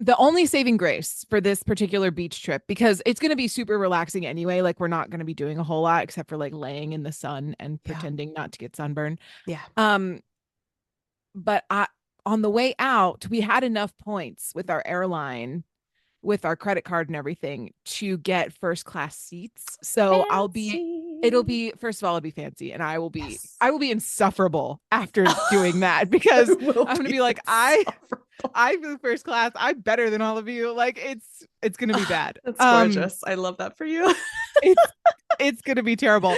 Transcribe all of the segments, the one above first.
the only saving grace for this particular beach trip, because it's going to be super relaxing anyway, like we're not going to be doing a whole lot except for like laying in the sun and Yeah. pretending not to get sunburned. Yeah. Um, but on the way out, we had enough points with our airline, with our credit card and everything to get first class seats. So it'll Fancy. be, first of all, it'll be fancy, and Yes. I will be insufferable after doing that because It will I'm gonna be be like, insufferable. I flew first class. I'm better than all of you. Like it's gonna be Ah, bad. that's gorgeous. I love that for you. It's it's gonna be terrible.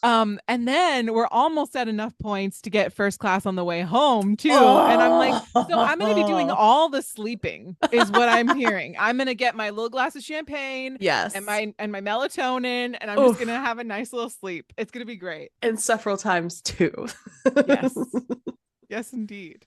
And then we're almost at enough points to get first class on the way home too. And I'm like, so I'm gonna be doing Oh, all the sleeping, is what I'm hearing. I'm gonna get my little glass of champagne and yes. my melatonin, and I'm just gonna Oof. have a nice little sleep. It's gonna be great. And several times too. Yes. Yes, indeed.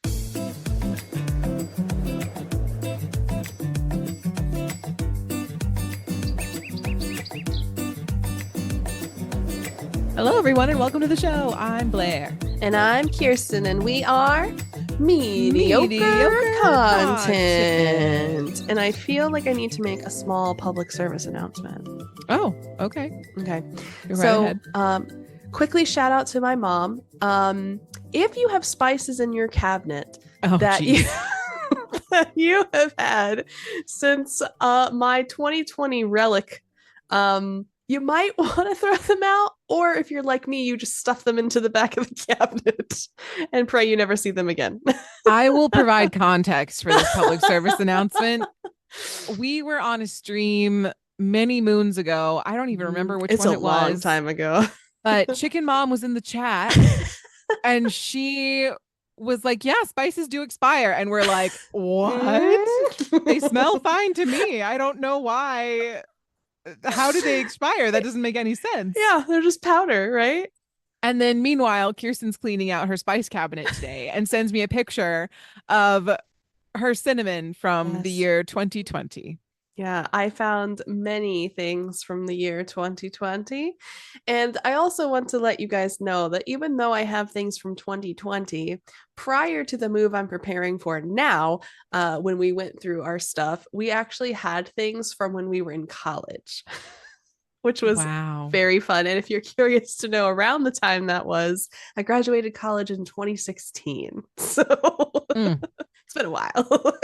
Hello, everyone, and welcome to the show. I'm Blair. And I'm Kirsten, and we are mediocre content. And I feel like I need to make a small public service announcement. Oh, okay. Okay. Go right So, ahead. quickly shout out to my mom. If you have spices in your cabinet Oh, that geez. you that you have had since my 2020 relic, you might want to throw them out, or if you're like me, you just stuff them into the back of the cabinet and pray you never see them again. I will provide context for this public service announcement. We were on a stream many moons ago. I don't even remember which It's one a it long was, time ago. but Chicken Mom was in the chat and she was like, yeah, spices do expire. And we're like, what? They smell fine to me. I don't know why. How do they expire? That doesn't make any sense. Yeah, they're just powder, right? And then meanwhile, Kirsten's cleaning out her spice cabinet today and sends me a picture of her cinnamon from the Yes. year 2020. Yeah, I found many things from the year 2020. And I also want to let you guys know that even though I have things from 2020, prior to the move I'm preparing for now, when we went through our stuff, we actually had things from when we were in college, which was Wow. very fun. And if you're curious to know around the time that was, I graduated college in 2016. So Mm, it's been a while.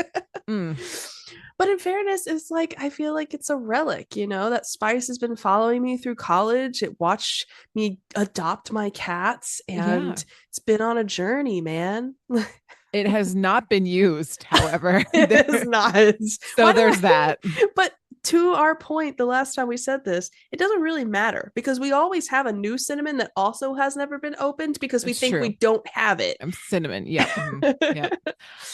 mm. But in fairness, it's like I feel like it's a relic, that spice has been following me through college. It watched me adopt my cats, Yeah. and it's been on a journey, man. It has not been used, however. It is not. So there's that. But to our point, the last time we said this, it doesn't really matter because we always have a new cinnamon that also has never been opened because we It's think true. we don't have it. Cinnamon. Yep. Yep.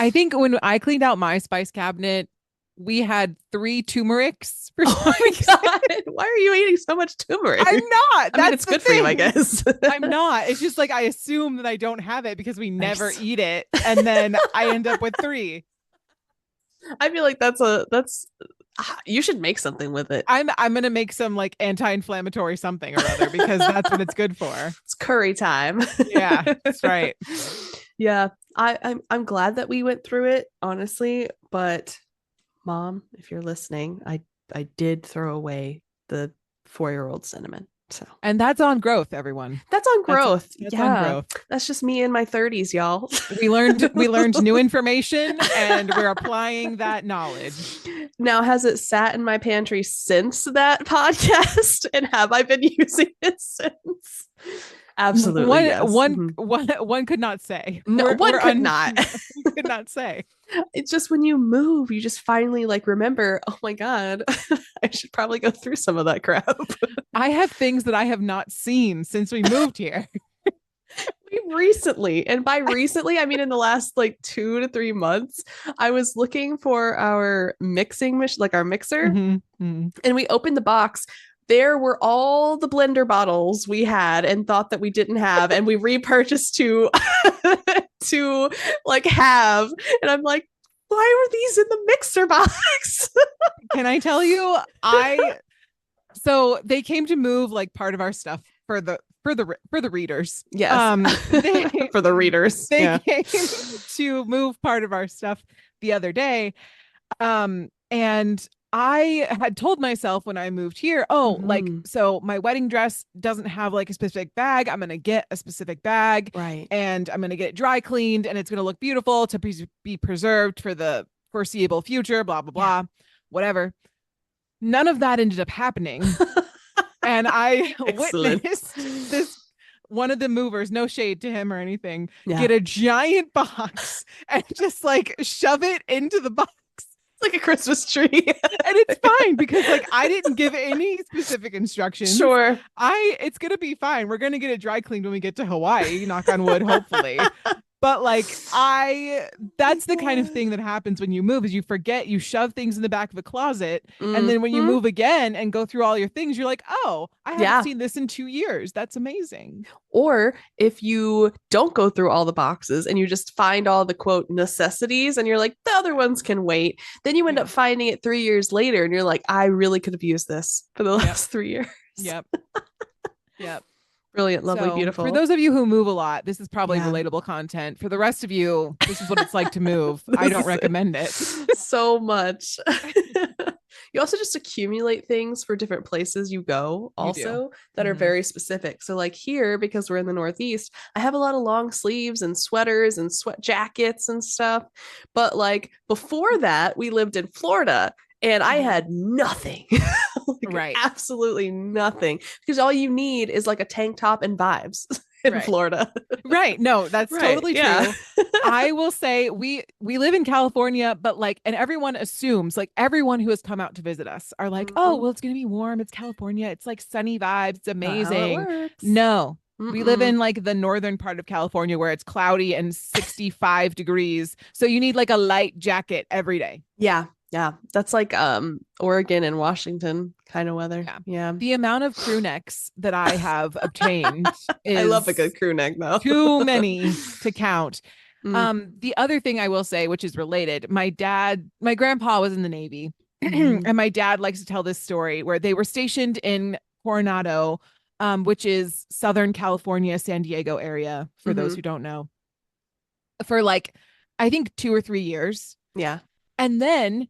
I think when I cleaned out my spice cabinet, we had 3 turmerics for Oh some my reason. God. Why are you eating so much turmeric? I'm not. I mean, That's it's the good for you, I thing. guess. I'm not. It's just like I assume that I don't have it because we never Nice. eat it, and then I end up with 3. I feel like that's you should make something with it. I'm gonna make some like anti-inflammatory something or other because that's what it's good for. It's curry time. Yeah, that's right. Yeah, I'm glad that we went through it, honestly. But mom, if you're listening, I did throw away the 4-year-old cinnamon. So And that's on growth, everyone. that's on growth. That's on Yeah, growth. that's just me in my 30s, y'all. We learned new information and we're applying that knowledge. Now, has it sat in my pantry since that podcast? And have I been using it since? Absolutely, One yes. one Mhm. one could not say. No, one could not. We could not say. It's just when you move, you just finally like remember, oh my God, I should probably go through some of that crap. I have things that I have not seen since we moved here. Recently, and by recently, I mean in the last like 2 to 3 months, I was looking for our mixing machine, like our mixer, Mhm, mhm. and we opened the box. There were all the blender bottles we had and thought that we didn't have, and we repurchased to to like have. And I'm like, why were these in the mixer box? Can I tell you? So they came to move like part of our stuff for the readers. Yes, They for the readers. they Yeah. came to move part of our stuff the other day. And I had told myself when I moved here, oh, like, Mhm. so my wedding dress doesn't have like a specific bag. I'm going to get a specific bag Right. and I'm going to get it dry cleaned and it's going to look beautiful to be preserved for the foreseeable future, blah, blah, Yeah. blah, whatever. None of that ended up happening. And I Excellent. witnessed this one of the movers, no shade to him or anything, Yeah. get a giant box and just like shove it into the box. It's like a Christmas tree. And it's fine because like I didn't give any specific instructions. Sure. It's gonna be fine. We're gonna get it dry cleaned when we get to Hawaii, knock on wood, hopefully. But like that's the kind of thing that happens when you move is you forget, you shove things in the back of a closet, and then when you Mhm. move again and go through all your things, you're like, oh, I haven't Yeah. seen this in 2 years. That's amazing. Or if you don't go through all the boxes and you just find all the quote necessities and you're like, the other ones can wait, then you end Yeah. up finding it 3 years later and you're like, I really could have used this for the Yep. last 3 years. Yep. Yep. Brilliant, lovely, So, for beautiful. those of you who move a lot, this is probably Yeah. relatable content. For the rest of you, this is what it's like to move. I This don't is recommend it. so much. You also just accumulate things for different places you go, You do. also that are Mhm. very specific. So, like here, because we're in the Northeast, I have a lot of long sleeves and sweaters and sweat jackets and stuff. But, like, before that, we lived in Florida and I Mhm. had nothing. Like, Right. absolutely nothing. Because all you need is like a tank top and vibes in Right. Florida. Right. No, that's Right. totally Yeah. true. I will say we live in California, but like, and everyone assumes, like everyone who has come out to visit us are like, oh, Mhm. well, it's gonna be warm. It's California. It's like sunny vibes. It's Not how it amazing. works. No, we live Mm-mm. in like the northern part of California where it's cloudy and 65 degrees. So you need like a light jacket every day. Yeah, yeah. That's like Oregon and Washington kind of weather. Yeah. Yeah. The amount of crew necks that I have obtained I love a is good crew neck though. too many to count. Mm, The other thing I will say, which is related, my grandpa was in the Navy, mhm, and my dad likes to tell this story where they were stationed in Coronado, which is Southern California, San Diego area, for those mhm. who don't know, for like, I think 2 or 3 years. Yeah. And then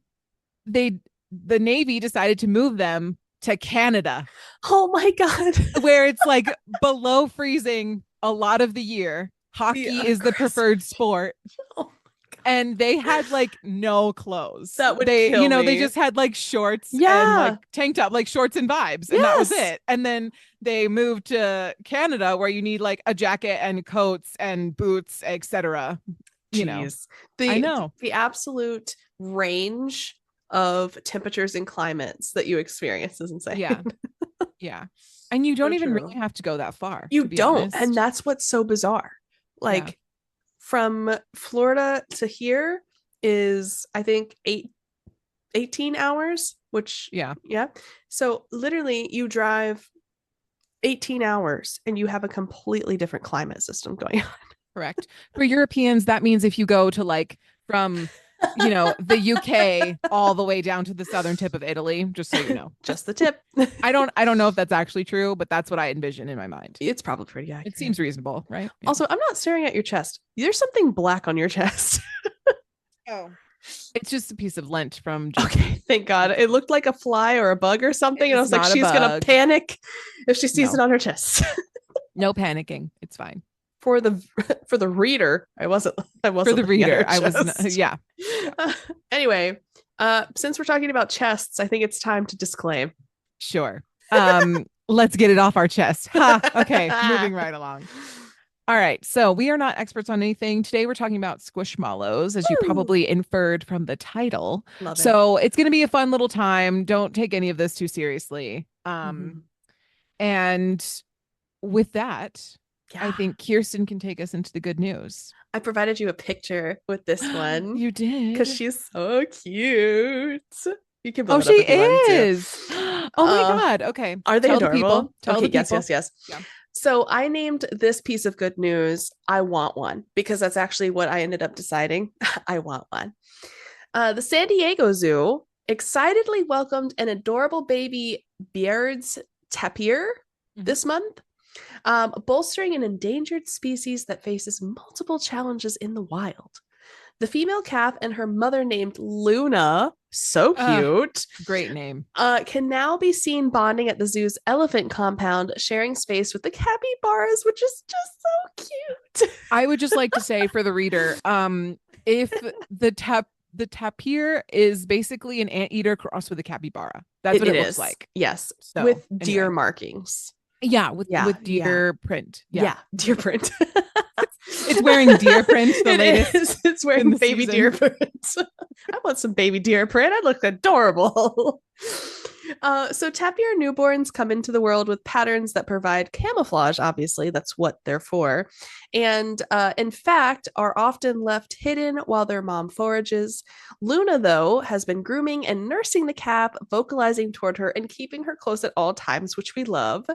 they, the Navy decided to move them to Canada, Oh my God. where it's like below freezing a lot of the year. The Hockey is the preferred aggressiveness. sport. Oh my God. And they had like no clothes. That would They, kill they me. just had like shorts and like Yeah. tank top, like shorts and vibes, and that was Yes. it. And then they moved to Canada where you need like a jacket and coats and boots, etc. Jeez. I The know. the absolute range of temperatures and climates that you experience is insane. Yeah. Yeah. And you don't So even true. really have to go that far, You to be don't. And honest. that's what's so bizarre. Yeah. Like from Florida to here is I think 18 hours, which Yeah. yeah. So literally you drive 18 hours and you have a completely different climate system going Correct. For Europeans, that means if you go to like from, the UK all the way down to the southern tip of Italy, just so you on. know. Just the tip. I don't know if that's actually true, but that's what I envision in my mind. It's probably pretty It accurate. seems reasonable, right? Yeah. Also, I'm not staring at your chest. There's something black on your chest. Oh. It's just a piece of lint from Okay, Gypsy. thank God. It looked like a fly or a bug or something. And I It's was like, not a she's going to bug. panic if she sees it No, on her chest. no panicking. It's fine. For the for the reader, I wasn't For the looking at reader, her I was, chest. yeah. Yeah. Anyway, since we're talking about chests, I think it's time to disclaim. Sure. Let's get it off our chest. Ha. Okay, moving right along. All right. So we are not experts on anything. Today we're talking about Squishmallows, as you Woo! probably inferred from the title. Love it. So it's going to be a fun little time. Don't take any of this too seriously. Mhm. And with that, I Yeah. think Kirsten can take us into the good news. I provided you a picture with this one You because did. she's so cute. You can blow Oh, it she up if you want to. is. Oh my God. Okay. Are they Tell the people. adorable? Tell Okay, the yes, people. yes, yes. Yeah. So I named this piece of good news, I want one, because that's actually what I ended up deciding. I want one. The San Diego Zoo excitedly welcomed an adorable baby Baird's tapir this month, bolstering an endangered species that faces multiple challenges in the wild. The female calf and her mother named Luna, so Uh, cute, great name. can now be seen bonding at the zoo's elephant compound, sharing space with the capybaras, which is just so cute. I would just like to say for the reader, if the tapir is basically an anteater crossed with a capybara. That's what It it looks is. like. Yes. So With deer anyway, markings. yeah, with Yeah. Yeah. deer print. Yeah, Yeah. Deer print. it's wearing deer print, the It latest is. It's in wearing the baby deer season. print. I want some baby deer print. I look adorable. So tapir newborns come into the world with patterns that provide camouflage. Obviously, that's what they're for, and in fact, are often left hidden while their mom forages. Luna, though, has been grooming and nursing the calf, vocalizing toward her and keeping her close at all times, which we love.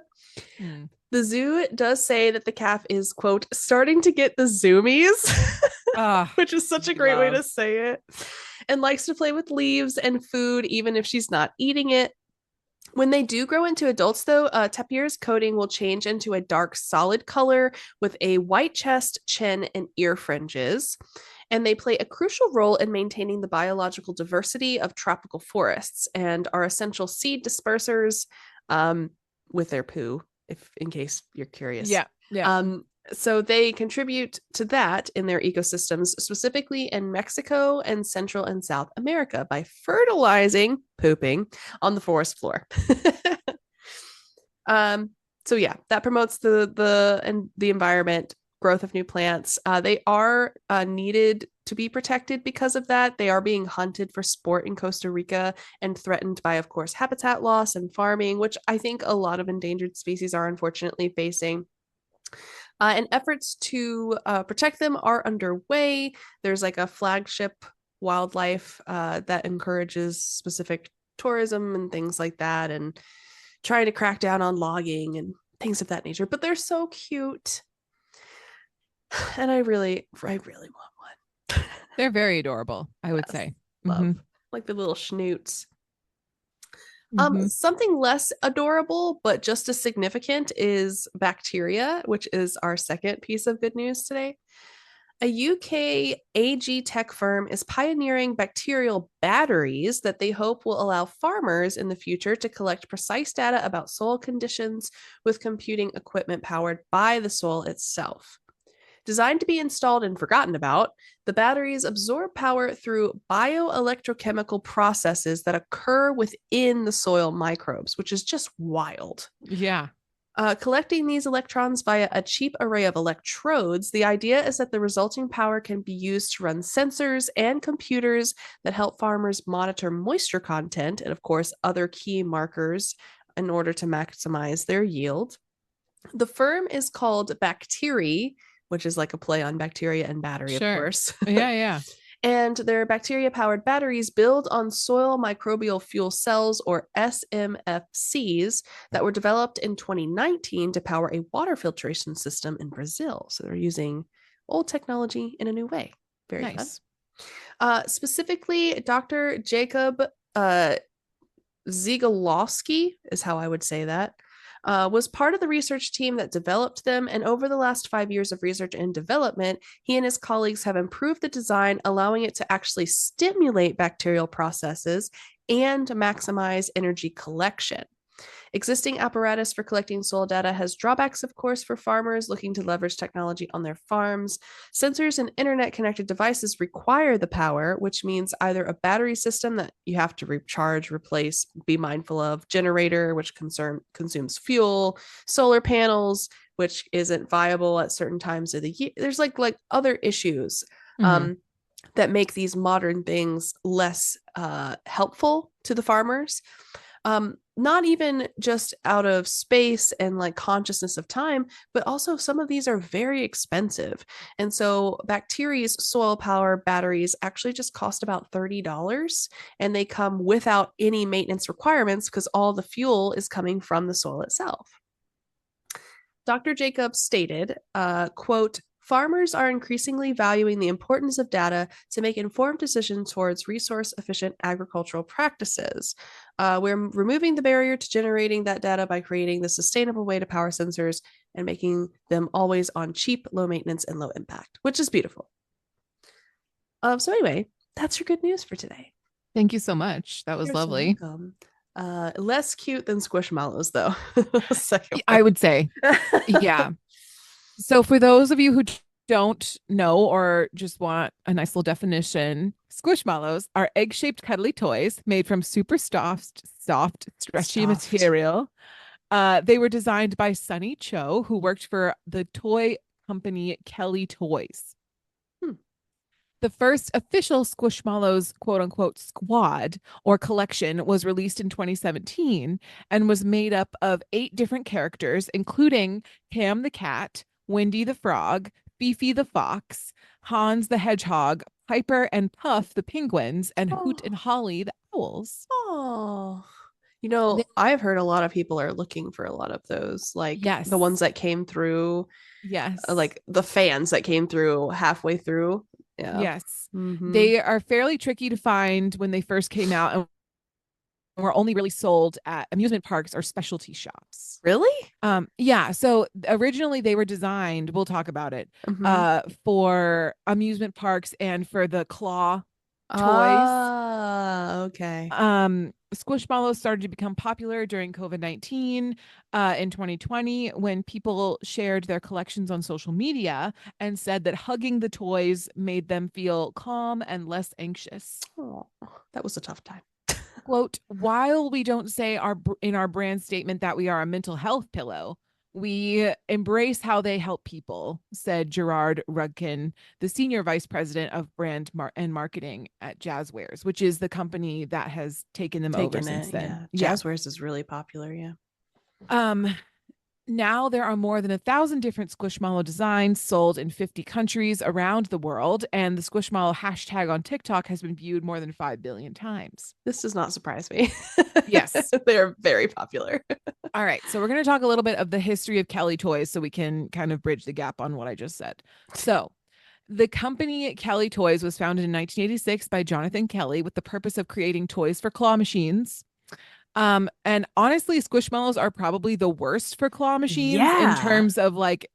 Hmm. The zoo does say that the calf is, quote, starting to get the zoomies, Ah, which is such a great way to love. say it, and likes to play with leaves and food, even if she's not eating it. When they do grow into adults, though, tapir's coating will change into a dark solid color with a white chest, chin, and ear fringes. And they play a crucial role in maintaining the biological diversity of tropical forests and are essential seed dispersers with their poo, if in case you're curious. Yeah, yeah. So they contribute to that in their ecosystems, specifically in Mexico and Central and South America by fertilizing, pooping on the forest floor. So yeah, that promotes the environment, growth of new plants. They are needed to be protected because of that. They are being hunted for sport in Costa Rica and threatened by, of course, habitat loss and farming, which I think a lot of endangered species are unfortunately facing. And efforts to protect them are underway. There's like a flagship wildlife that encourages specific tourism and things like that, and trying to crack down on logging and things of that nature. But they're so cute, and I really want one. They're very adorable, I would Yes, say. love Mm-hmm. like the little schnoots. Mm-hmm. Something less adorable, but just as significant is bacteria, which is our second piece of good news today. A UK AG tech firm is pioneering bacterial batteries that they hope will allow farmers in the future to collect precise data about soil conditions with computing equipment powered by the soil itself. Designed to be installed and forgotten about, the batteries absorb power through bioelectrochemical processes that occur within the soil microbes, which is just wild. Yeah. Collecting these electrons via a cheap array of electrodes, the idea is that the resulting power can be used to run sensors and computers that help farmers monitor moisture content and, of course, other key markers in order to maximize their yield. The firm is called Bacteri, which is like a play on bacteria and battery, of Sure. course. Yeah, yeah. And their bacteria powered batteries build on soil microbial fuel cells, or SMFCs, that were developed in 2019 to power a water filtration system in Brazil. So they're using old technology in a new way. Very Nice. fun. Specifically, Dr. Jacob Ziegalowski is how I would say that. Was part of the research team that developed them. And over the last 5 years of research and development, he and his colleagues have improved the design, allowing it to actually stimulate bacterial processes and maximize energy collection. Existing apparatus for collecting soil data has drawbacks, of course, for farmers looking to leverage technology on their farms. Sensors and internet connected devices require the power, which means either a battery system that you have to recharge, replace, be mindful of, generator, which consumes fuel, solar panels, which isn't viable at certain times of the year. There's like other issues. Mm-hmm. That make these modern things less helpful to the farmers. Not even just out of space and like consciousness of time, but also some of these are very expensive. And so Bacteria's soil power batteries actually just cost about $30, and they come without any maintenance requirements because all the fuel is coming from the soil itself. Dr. Jacobs stated, quote, farmers are increasingly valuing the importance of data to make informed decisions towards resource-efficient agricultural practices. We're removing the barrier to generating that data by creating the sustainable way to power sensors and making them always on cheap, low maintenance, and low impact, which is beautiful. So anyway, that's your good news for today. Thank you so much. That was You're so lovely. welcome. Less cute than Squishmallows, though. Second one. I would say, yeah. So for those of you who don't know or just want a nice little definition, Squishmallows are egg-shaped cuddly toys made from super soft, stretchy Stuffed. material. They were designed by Sunny Cho, who worked for the toy company Kelly Toys. Hmm. The first official Squishmallows quote unquote squad or collection was released in 2017 and was made up of 8 different characters, including Cam the cat, Wendy the frog, Fifi the fox, Hans the hedgehog, Piper and Puff the penguins, and Hoot and Oh, Holly the owls. oh. They, I've heard a lot of people are looking for a lot of those, like the ones yes, that came through, yes. like the fans that came through halfway through. Yeah. Yes. Mm-hmm. They are fairly tricky to find when they first came out and were only really sold at amusement parks or specialty shops. Really? Yeah, so originally they were designed, we'll talk about it, Mm-hmm. for amusement parks and for the claw toys. Ah, okay. Squishmallows started to become popular during COVID-19 in 2020 when people shared their collections on social media and said that hugging the toys made them feel calm and less anxious. Oh, that was a tough time. Quote, while we don't say in our brand statement that we are a mental health pillow, we embrace how they help people, said Gerard Rudkin, the senior vice president of and marketing at Jazzwares, which is the company that has taken them over Taking since it, then. yeah. Yeah. Jazzwares is really popular, yeah. Um, Now there are more than 1,000 different Squishmallow designs sold in 50 countries around the world, and the Squishmallow hashtag on TikTok has been viewed more than 5 billion times. This does not surprise me. Yes. They're very popular. All right. So we're going to talk a little bit of the history of Kelly Toys so we can kind of bridge the gap on what I just said. So the company Kelly Toys was founded in 1986 by Jonathan Kelly with the purpose of creating toys for claw machines. And honestly, Squishmallows are probably the worst for claw machines in Yeah. terms of like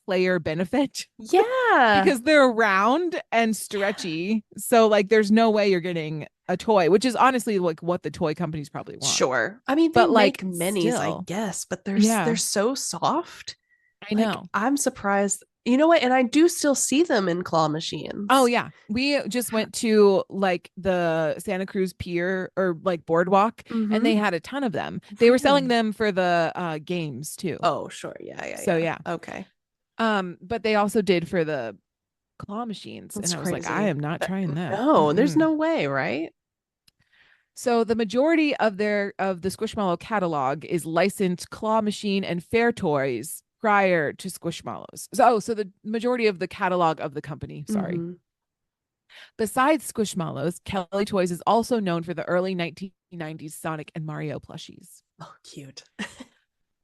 player benefit Yeah. because they're round and stretchy. So like there's no way you're getting a toy, which is honestly like what the toy companies probably want. Sure. I mean, they But make like minis, I still, guess, but they're yeah, so soft. I Like, know. I'm surprised. You know what? And I do still see them in claw Oh machines. yeah. We just went to like the Santa Cruz Pier or like boardwalk and they Mm-hmm. had a ton of them. They were selling Really? them for the games too. Oh, sure. Yeah, yeah, So yeah. yeah. Okay. But they also did for the claw machines and That's I was like, I crazy. am not trying that. No, there's Mm-mm. no way, right? So the majority of the Squishmallow catalog is licensed claw machine and fair toys prior to Squishmallows. So the majority of the catalog of the company, sorry. Mm-hmm. Besides Squishmallows, Kelly Toys is also known for the early 1990s Sonic and Mario plushies. Oh, cute.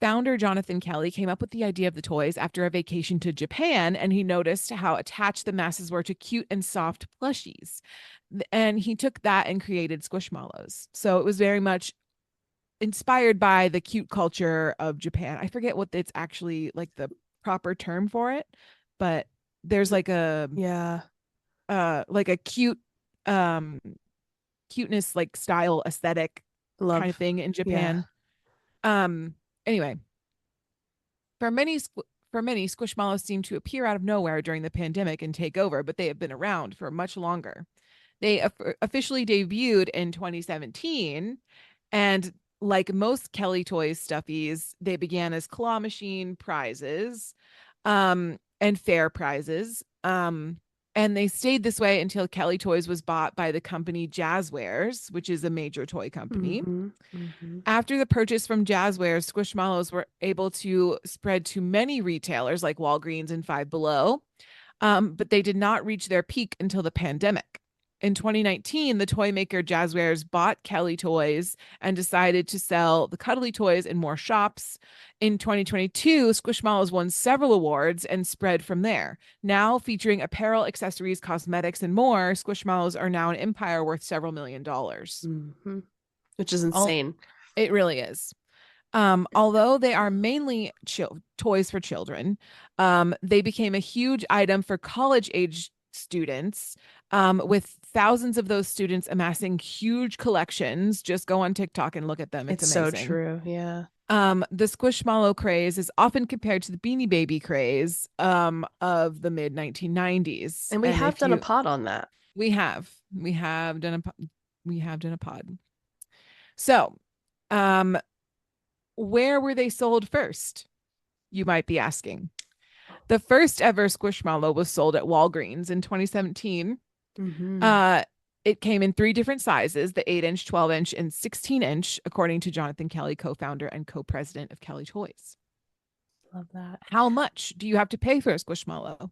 Founder Jonathan Kelly came up with the idea of the toys after a vacation to Japan, and he noticed how attached the masses were to cute and soft plushies. And he took that and created Squishmallows. So it was very much inspired by the cute culture of Japan. I forget what it's actually like the proper term for it, but there's Yeah. like a cute um cuteness like style aesthetic kind of Love. thing in Yeah. Japan. Um anyway, for many for many, Squishmallows seem to appear out of nowhere during the pandemic and take over, but they have been around for much longer. They officially debuted in 2017, and like most Kelly Toys stuffies, they began as claw machine prizes, and fair prizes. And they stayed this way until Kelly Toys was bought by the company Jazzwares, which is a major toy company. Mm-hmm. Mm-hmm. After the purchase from Jazzwares, Squishmallows were able to spread to many retailers like Walgreens and Five Below, but they did not reach their peak until the pandemic. In 2019, the toy maker Jazzwares bought Kelly Toys and decided to sell the cuddly toys in more shops. In 2022, Squishmallows won several awards and spread from there. Now featuring apparel, accessories, cosmetics, and more, Squishmallows are now an empire worth several $1 million. Mm-hmm. Which is All insane. it really is. Although they are mainly toys for children, they became a huge item for college age students with thousands of those students amassing huge collections. Just go on TikTok and look at them. It's It's so amazing. true. Yeah. The Squishmallow craze is often compared to the Beanie Baby craze of the mid 1990s. And we And have if done a you pod on that. we have done a pod. So, um, where were they sold first? You might be asking. The first ever Squishmallow was sold at Walgreens in 2017. Mm-hmm. Uh, it came in three different sizes: the 8-inch, 12-inch, and 16-inch, according to Jonathan Kelly, co-founder and co-president of Kelly Toys. Love that. How much do you have to pay for a Squishmallow?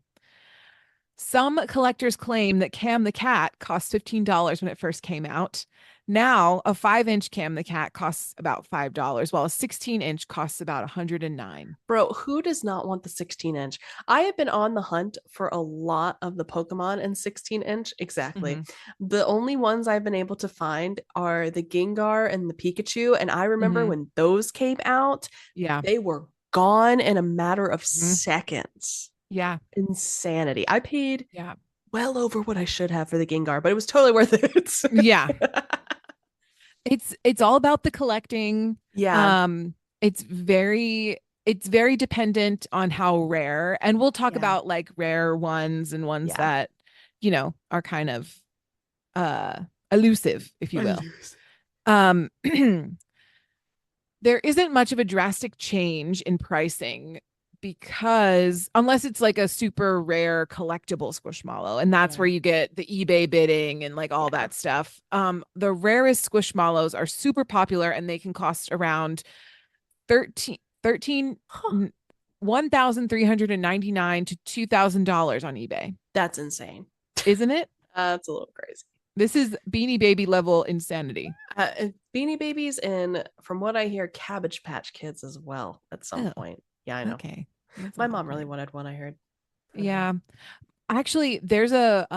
Some collectors claim that Cam the Cat cost $15 when it first came out. Now, a 5-inch Cam the Cat costs about $5, while a 16-inch costs about $109. Bro, who does not want the 16-inch? I have been on the hunt for a lot of the Pokemon in 16-inch. Exactly. Mm-hmm. The only ones I've been able to find are the Gengar and the Pikachu. And I remember Mm-hmm. when those came out, Yeah. they were gone in a matter of Mm-hmm. seconds. Yeah. Insanity. I paid Yeah. well over what I should have for the Gengar, but it was totally worth it. Yeah. It's all about the collecting. Yeah. Um, it's very dependent on how rare, and we'll talk Yeah. about like rare ones and ones Yeah. that, are kind of uh elusive, if you will. Um, there isn't much of a drastic change in pricing because unless it's like a super rare collectible Squishmallow, and that's where Yeah. you get the eBay bidding and like all Yeah. that stuff. The rarest Squishmallows are super popular and they can cost around 13 Huh. 1,399 to $2,000 on eBay. That's insane. Isn't it? That's a little crazy. This is Beanie Baby level insanity. Beanie Babies and from what I hear, Cabbage Patch Kids as well at some Oh, point. Yeah, I know. okay. That's My a mom little really weird. wanted one, I heard. Yeah. Actually, there's a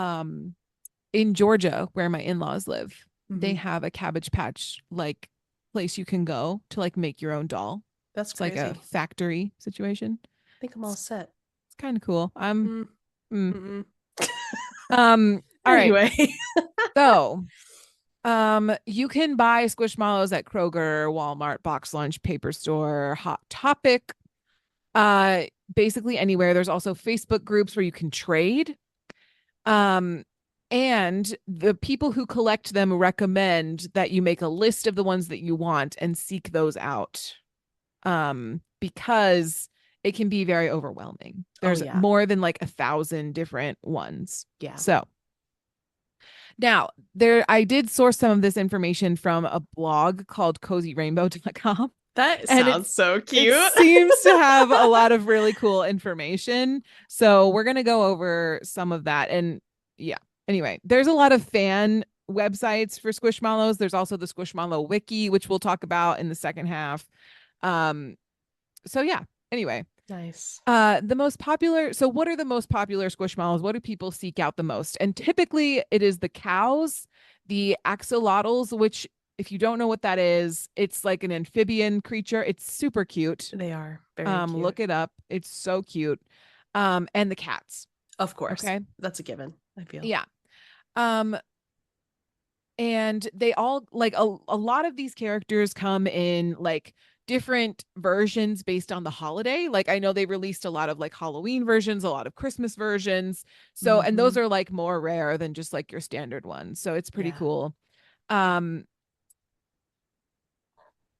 in Georgia where my in-laws live. They Mhm. have a Cabbage Patch like place you can go to like make your own doll. That's It's like a crazy. factory situation. I think I'm all It's, set. it's kind of cool. Mm, Mm. mm-mm. All right. Anyway, So, you can buy Squishmallows at Kroger, Walmart, Box Lunch, Paper Store, Hot Topic, uh, basically anywhere. There's also Facebook groups where you can trade. Um, and the people who collect them recommend that you make a list of the ones that you want and seek those out. Because it can be very overwhelming. oh There's yeah, more than like 1,000 different ones. yeah. So now I did source some of this information from a blog called cozyrainbow.com. That And sounds so it cute. seems to have a lot of really cool information. So we're gonna go over some of that. And yeah, anyway, there's a lot of fan websites for Squishmallows. There's also the Squishmallow wiki, which we'll talk about in the second half. So yeah, anyway. Nice. The most popular, so what are the most popular Squishmallows? What do people seek out the most? And typically it is the cows, the axolotls, which if you don't know what that is, it's like an amphibian creature. It's super cute. They are very cute. Look it up. It's so cute. And the cats. Of course. Okay. That's a given, I feel. Yeah. Um, and they all like a lot of these characters come in like different versions based on the holiday. Like I know they released a lot of like Halloween versions, a lot of Christmas versions. So and those Mhm. are like more rare than just like your standard ones. So it's pretty Yeah. cool. Um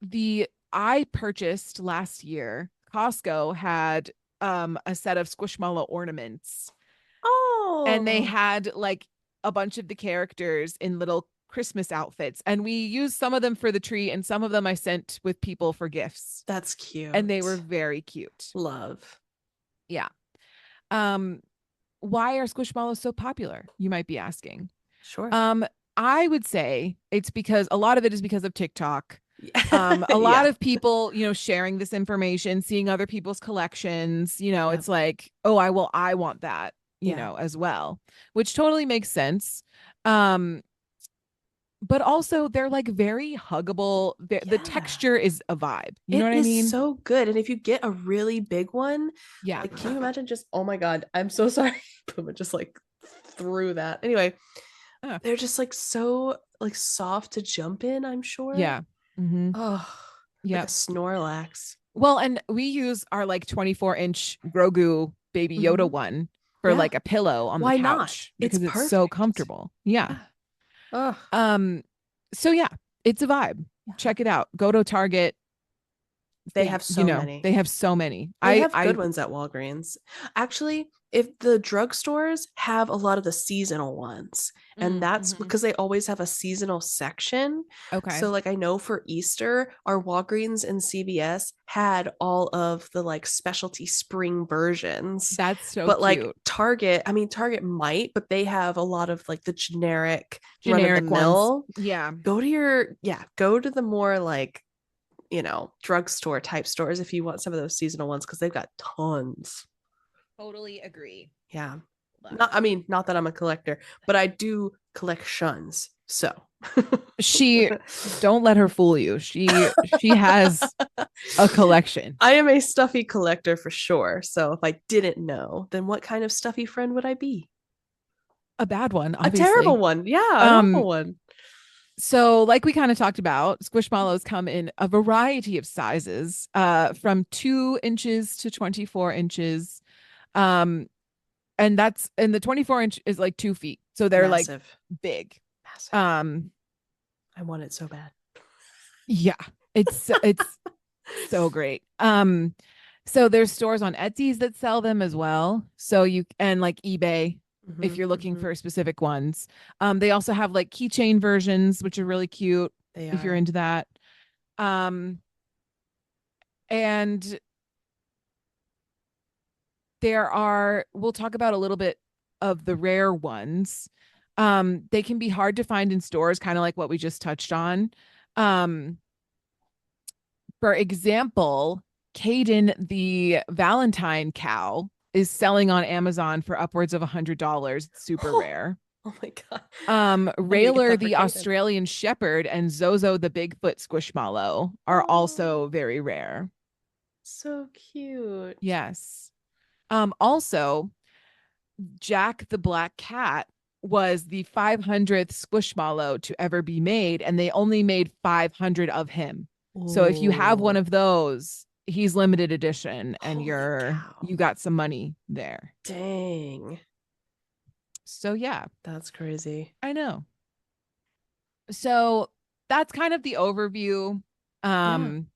the I purchased last year, Costco had a set of Squishmallow ornaments, and they Oh, had like a bunch of the characters in little Christmas outfits, and we used some of them for the tree and some of them I sent with people for gifts, that's cute. and they were very cute. Love. Yeah. Um why are Squishmallows so popular, you might be asking? Sure. um I would say it's because a lot of it is because of TikTok. Yeah. A lot Yeah. of people, sharing this information, seeing other people's collections, Yep. it's like, oh, I want that, Yeah. as well, which totally makes sense. Um, but also they're like very huggable. The Yeah. texture is a vibe. You know It what I is mean? so good. And if you get a really big one, Yeah. like, can you imagine just, oh my God, I'm so sorry. Puma just like through that. Anyway, Oh, they're just like so like soft to jump in, I'm sure. yeah. Mm-hmm. Oh, like a Yep. Snorlax. Well, and we use our like 24-inch Grogu Baby Yoda Hmm. one for Yeah. like a pillow on the Why not? couch It's because it's so perfect. comfortable. Yeah. Yeah. Oh, Um, so yeah, it's a vibe. yeah. Check it out. Go to Target. They have so They many. have so many. They have I good ones at Walgreens. Actually, if the drugstores have a lot of the seasonal ones, and that's mm-hmm. because they always have a seasonal section. Okay. So, like, I know for Easter, our Walgreens and CVS had all of the like specialty spring versions. That's so But like cute. Target, I mean, Target might, but they have a lot of like the generic run of the Generic ones. mill. Yeah. Go to the more like drugstore type stores if you want some of those seasonal ones because they've got tons. Totally agree. Yeah. Love. Not that I'm a collector, but I do collections. So She don't let her fool you. She has a collection. I am a stuffy collector for sure. So if I didn't know, then what kind of stuffy friend would I be? A bad one, A terrible obviously. one. Yeah, an Um, awful one. so like we kind of talked about, Squishmallows come in a variety of sizes, from 2 inches to 24 inches. Um, and the 24-inch is like 2 feet. So they're like Massive. big. Massive. Um, I want it so bad. yeah, it's so great. So there's stores on Etsy's that sell them as well. So you and like eBay if Mhm, you're looking mhm. for specific ones. They also have like keychain versions, which are really cute They if you're are. into that. Um, and we'll talk about a little bit of the rare ones. They can be hard to find in stores, kind of like what we just touched on. Um, for example, Caden, the Valentine cow, is selling on Amazon for upwards of $100. It's super rare. Oh my god. I need to get Rayler, that for the Kaden. Australian Shepherd, and Zozo, the Bigfoot Squishmallow, are Oh, also very rare. so cute. Yes. Also, Jack the Black Cat was the 500th Squishmallow to ever be made, and they only made 500 of him. So if you have one Oh, of those, he's limited edition, and holy you cow. got some money there. Dang. So yeah, That's crazy. I know. So that's kind of the overview. Yeah. Um,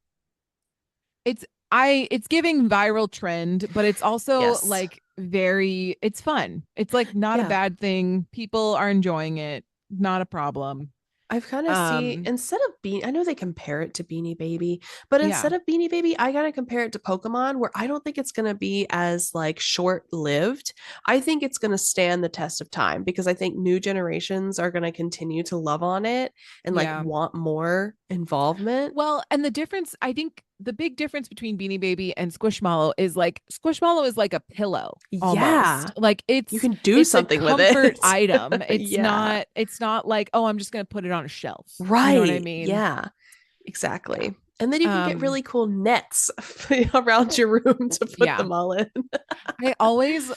it's giving viral trend, but it's also Yes. like it's fun. It's like not a Yeah. bad thing. People are enjoying it. Not a problem. I've kind of see Um, instead of being, I know they compare it to Beanie Baby, but yeah, instead of Beanie Baby, I gotta compare it to Pokemon, where I don't think it's gonna be as like short-lived. I think it's gonna stand the test of time because I think new generations are gonna continue to love on it and like yeah. want more involvement. Well, and I think the big difference between Beanie Baby and Squishmallow is like Squishmallow is like a pillow Yeah, almost. Like you can do it's a something with comfort it. item. Yeah. It's not like, oh, I'm just gonna put it on a shelf. You know what I Right. mean? Yeah. Yeah. Exactly. And then you can get Um, really cool nets around your room to put yeah. them all in. I always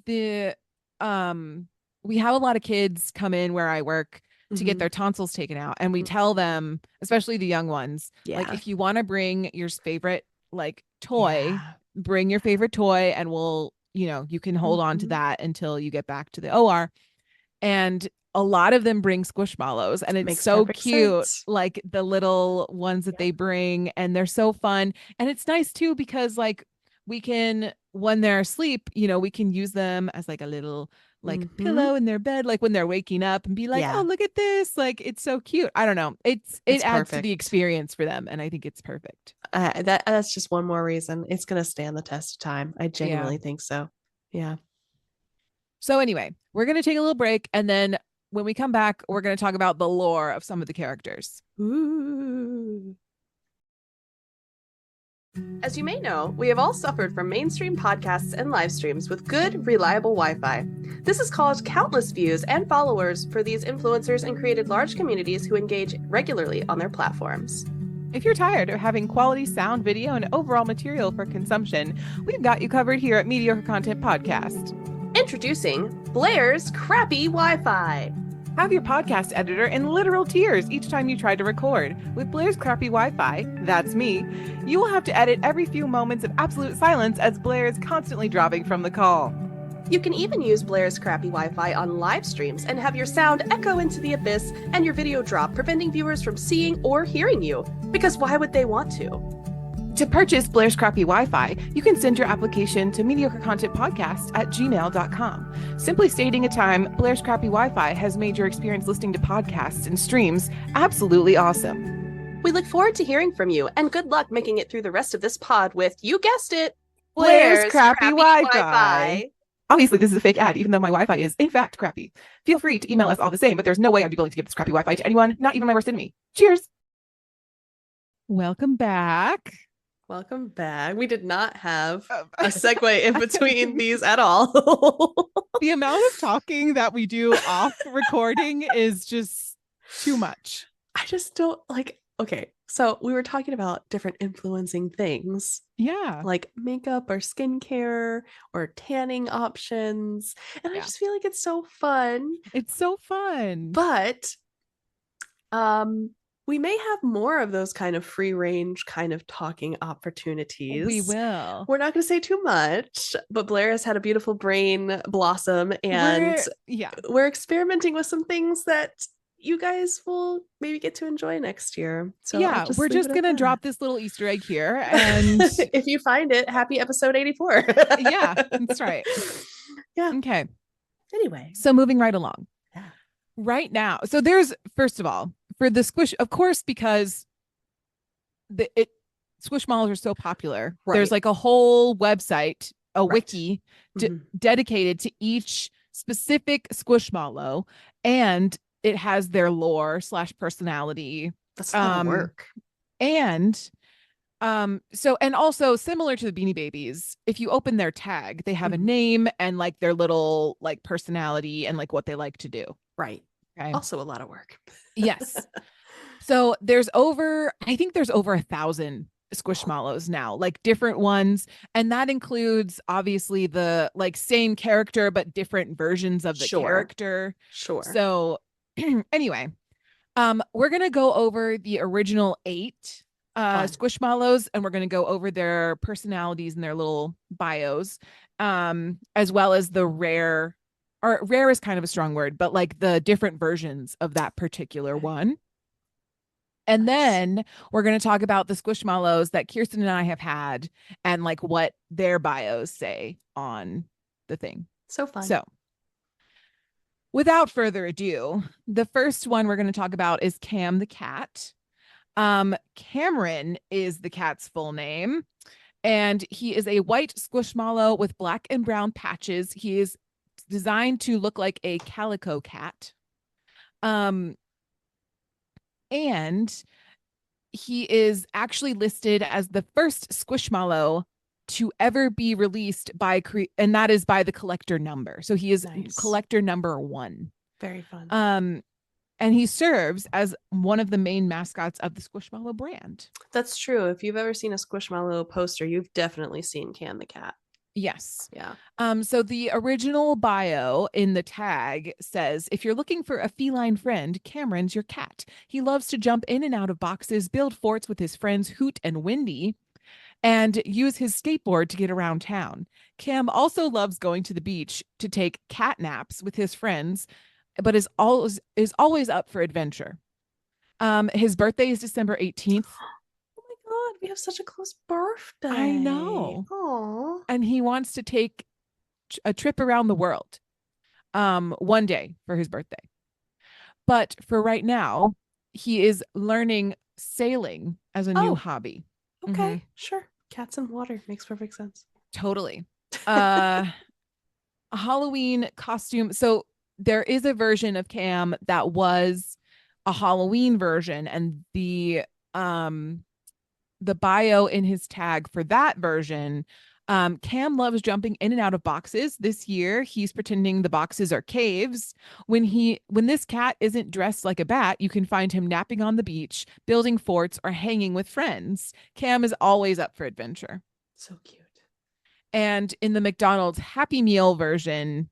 the um we have a lot of kids come in where I work to get Mhm. their tonsils taken out, and we tell Mhm. them, especially the young ones, like Yeah. if you want to bring your favorite like toy, Yeah. bring your favorite toy and you can hold on to Mhm. that until you get back to the OR. And a lot of them bring Squishmallows, and it's Makes so perfect cute, sense. like the little ones that Yep. they bring, and they're so fun. And it's nice too because like we can when they're asleep, we can use them as like a little like Mhm. pillow in their bed, like when they're waking up, and be like, oh, Yeah. look at this, like it's so cute. I don't know, it It's adds to the perfect. experience for them, and I think it's perfect. That's just one more reason it's going to stand the test of time. I Yeah. genuinely think so. Yeah. So anyway, we're going to take a little break, and then when we come back, we're going to talk about the lore of some of the characters. Ooh. As you may know, we have all suffered from mainstream podcasts and live streams with good, reliable Wi Fi. This has caused countless views and followers for these influencers and created large communities who engage regularly on their platforms. If you're tired of having quality sound, video, and overall material for consumption, we've got you covered here at Mediocre Content Podcast. Introducing Blair's Crappy Wi-Fi. Have your podcast editor in literal tears each time you try to record. With Blair's Crappy Wi-Fi, that's me, you will have to edit every few moments of absolute silence as Blair is constantly dropping from the call. You can even use Blair's Crappy Wi-Fi on live streams and have your sound echo into the abyss and your video drop, preventing viewers from seeing or hearing you. Because why would they want to? To purchase Blair's Crappy Wi-Fi, you can send your application to mediocrecontentpodcast@gmail.com. Simply stating a time Blair's Crappy Wi-Fi has made your experience listening to podcasts and streams absolutely awesome. We look forward to hearing from you, and good luck making it through the rest of this pod with, you guessed it, Blair's Crappy Wi-Fi. Obviously, this is a fake ad, even though my Wi-Fi is, in fact, crappy. Feel free to email us all the same, but there's no way I'd be willing to give this crappy Wi-Fi to anyone, not even my worst enemy. Cheers! Welcome back. Welcome back. We did not have a segue in between these at all. The amount of talking that we do off recording is just too much. I just don't okay, so we were talking about different influencing things. Yeah. Like makeup or skincare or tanning options. And I just feel like it's so fun. It's so fun. But we may have more of those kind of free range kind of talking opportunities. We will. We're not going to say too much, but Blair has had a beautiful brain blossom, and we're experimenting with some things that you guys will maybe get to enjoy next year. So yeah, we're just going to drop this little Easter egg here. And if you find it, happy episode 84. Yeah, that's right. Yeah. Okay. Anyway. So moving right along. Yeah. Right now. So there's, first of all, for the Squish, of course, because Squishmallows are so popular. Right. There's like a whole website, a wiki dedicated to each specific Squishmallow, and it has their lore / personality. That's a lot of work. And and also similar to the Beanie Babies, if you open their tag, they have a name and like their little like personality and like what they like to do. Right. Okay. Also a lot of work. Yes. So I think there's over 1,000 Squishmallows now, like different ones. And that includes obviously the like same character, but different versions of the character. Sure. So anyway, we're going to go over the original 8 Squishmallows, and we're going to go over their personalities and their little bios, as well as the rare is kind of a strong word, but like the different versions of that particular one. And then we're going to talk about the Squishmallows that Kirsten and I have had and like what their bios say on the thing. So fun. So without further ado, the first one we're going to talk about is Cam the cat. Cameron is the cat's full name, and he is a white Squishmallow with black and brown patches. He is designed to look like a calico cat. And he is actually listed as the first Squishmallow to ever be released and that is by the collector number. So he is collector number 1. Very fun. And he serves as one of the main mascots of the Squishmallow brand. That's true. If you've ever seen a Squishmallow poster, you've definitely seen Cam the cat. Yes. Yeah. So the original bio in the tag says, if you're looking for a feline friend, Cameron's your cat. He loves to jump in and out of boxes, build forts with his friends Hoot and Windy, and use his skateboard to get around town. Cam also loves going to the beach to take cat naps with his friends, but is always up for adventure. His birthday is December 18th. God, we have such a close birthday. I know. Aww. And he wants to take a trip around the world one day for his birthday. But for right now, he is learning sailing as a new hobby. Okay, sure. Cats and water makes perfect sense. Totally. A Halloween costume. So there is a version of Cam that was a Halloween version, and the bio in his tag for that version, Cam loves jumping in and out of boxes. This year he's pretending the boxes are caves. When this cat isn't dressed like a bat, you can find him napping on the beach, building forts, or hanging with friends. Cam is always up for adventure. So cute. And in the McDonald's Happy Meal version,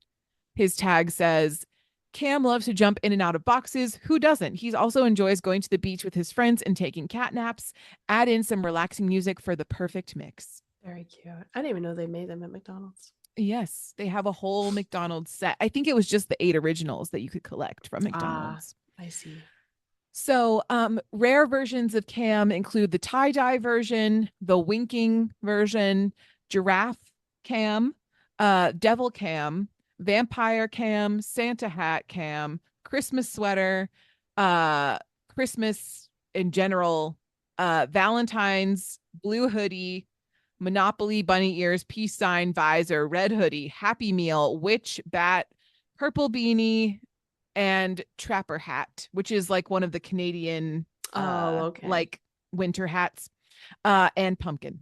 his tag says, Cam loves to jump in and out of boxes. Who doesn't? He also enjoys going to the beach with his friends and taking cat naps. Add in some relaxing music for the perfect mix. Very cute. I didn't even know they made them at McDonald's. Yes, they have a whole McDonald's set. I think it was just the 8 originals that you could collect from Ah, McDonald's. I see. So, rare versions of Cam include the tie-dye version, the winking version, giraffe Cam, devil Cam, vampire Cam, Santa hat Cam, Christmas sweater, uh, Christmas in general, Valentine's blue hoodie, Monopoly bunny ears, peace sign visor, red hoodie, Happy Meal, witch bat, purple beanie, and trapper hat, which is like one of the Canadian Oh, okay. like winter hats, and pumpkin.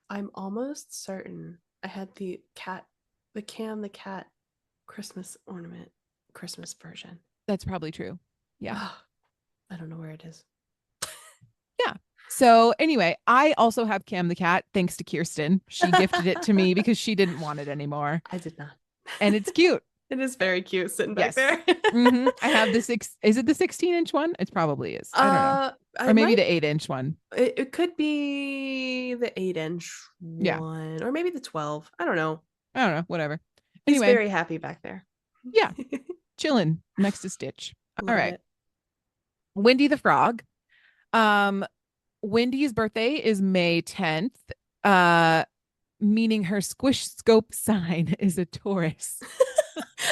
I'm almost certain I had the Cam the cat Christmas ornament, Christmas version. That's probably true. Yeah. I don't know where it is. Yeah. So anyway, I also have Cam the cat thanks to Kirsten. She gifted it to me because she didn't want it anymore. I did not. And it's cute. It is very cute sitting back Yes. there. I have the is it the 16-inch one? It probably is. I don't know. Or maybe the 8-inch one. It could be the 8-inch Yeah. one, or maybe the 12. I don't know. Whatever. He's Anyway, very happy back there. yeah, chilling next to Stitch. All right. It. Wendy the Frog. Wendy's birthday is May 10th, meaning her squish scope sign is a Taurus.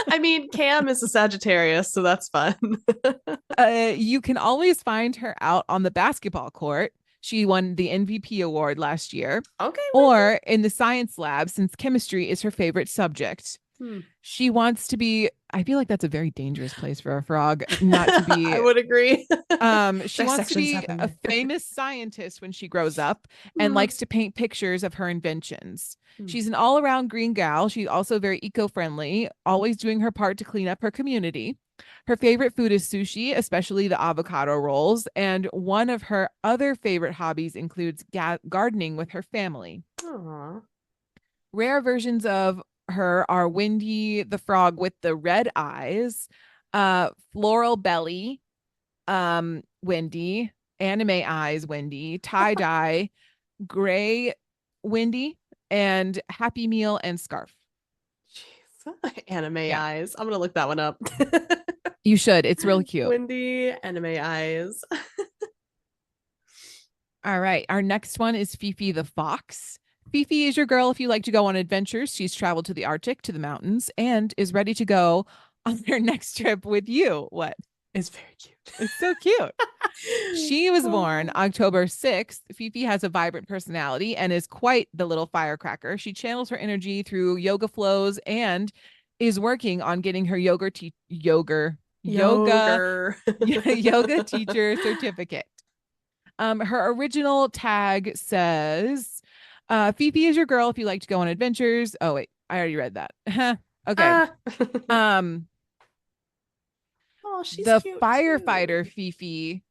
I mean, Cam is a Sagittarius, so that's fun. You can always find her out on the basketball court. She won the MVP award last year. Okay. Or in the science lab, since chemistry is her favorite subject. She wants to be, I feel like that's a very dangerous place for a frog not to be. I would agree. She wants to be a famous scientist when she grows up and likes to paint pictures of her inventions. She's an all-around green gal. She's also very eco-friendly, always doing her part to clean up her community. Her favorite food is sushi, especially the avocado rolls. And one of her other favorite hobbies includes gardening with her family. Aww. Rare versions of her are Wendy the Frog with the red eyes, floral belly, Wendy, anime eyes Wendy, tie-dye, gray Wendy, and Happy Meal and scarf. Jeez. Anime eyes. I'm gonna look that one up. You should. It's really cute. Wendy anime eyes. All right. Our next one is Fifi the Fox. Fifi is your girl if you like to go on adventures. She's traveled to the Arctic, to the mountains, and is ready to go on her next trip with you. What? It's very cute. It's so cute. She was born October 6th. Fifi has a vibrant personality and is quite the little firecracker. She channels her energy through yoga flows and is working on getting her yoga teacher certificate. Her original tag says, Fifi is your girl if you like to go on adventures. Oh wait, I already read that. Okay. Oh, she's the cute firefighter too. Fifi